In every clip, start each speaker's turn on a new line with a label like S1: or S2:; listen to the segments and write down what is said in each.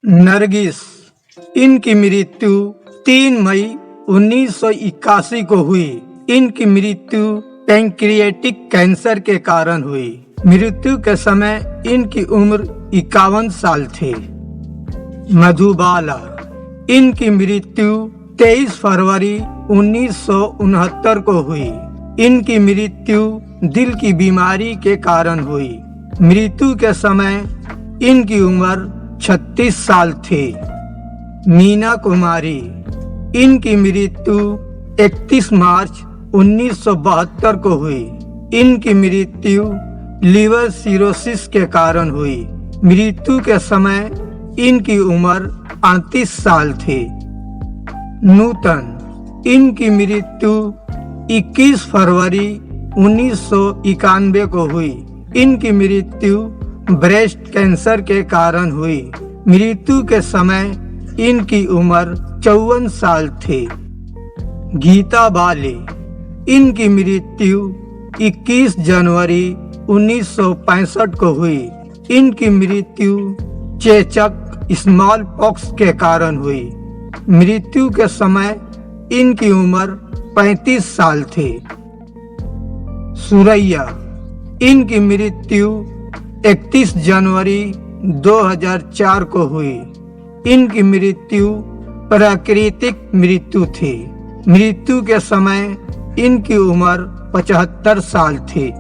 S1: नरगिस, इनकी मृत्यु 3 मई 1981 को हुई। इनकी मृत्यु पैंक्रियाटिक कैंसर के कारण हुई। मृत्यु के समय इनकी उम्र 51 साल थी। मधुबाला, इनकी मृत्यु 23 फरवरी 1969 को हुई। इनकी मृत्यु दिल की बीमारी के कारण हुई। मृत्यु के समय इनकी उम्र 36 साल थी। मीना कुमारी, इनकी मृत्यु 31 मार्च 1972 को हुई। इनकी मृत्यु लीवर सिरोसिस के कारण हुई। मृत्यु के समय इनकी उम्र 38 साल थी। नूतन, इनकी मृत्यु 21 फरवरी 1991 को हुई। इनकी मृत्यु ब्रेस्ट कैंसर के कारण हुई। मृत्यु के समय इनकी उम्र 54 साल थी। गीता बाली, इनकी मृत्यु 21 जनवरी 1965 को हुई। इनकी मृत्यु चेचक स्मॉल पॉक्स के कारण हुई। मृत्यु के समय इनकी उम्र 35 साल थी। सुरैया, इनकी मृत्यु 31 जनवरी 2004 को हुई। इनकी मृत्यु प्राकृतिक मृत्यु थी। मृत्यु के समय इनकी उम्र 75 साल थी।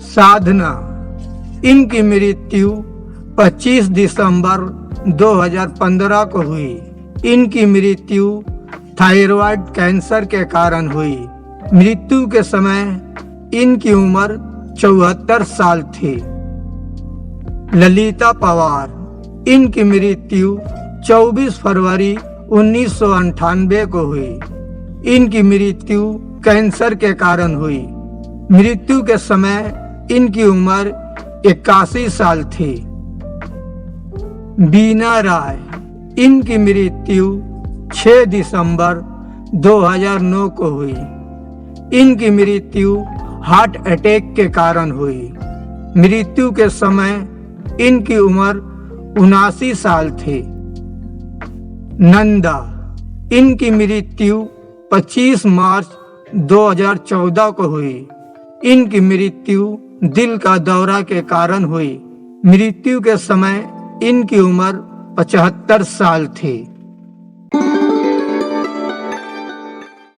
S1: साधना, इनकी मृत्यु 25 दिसंबर 2015 को हुई। इनकी मृत्यु थायराइड कैंसर के कारण हुई। मृत्यु के समय इनकी उम्र 74 साल थी। ललिता पवार, इनकी मृत्यु 24 फरवरी 1998 को हुई। इनकी मृत्यु कैंसर के कारण हुई। मृत्यु के समय इनकी उम्र 81 साल थी। बीना राय, इनकी मृत्यु 6 दिसंबर 2009 को हुई। इनकी मृत्यु हार्ट अटैक के कारण हुई। मृत्यु के समय इनकी उम्र 79 साल थी। नंदा, इनकी मृत्यु 25 मार्च 2014 को हुई। इनकी मृत्यु दिल का दौरा के कारण हुई। मृत्यु के समय इनकी उम्र 75 साल थी।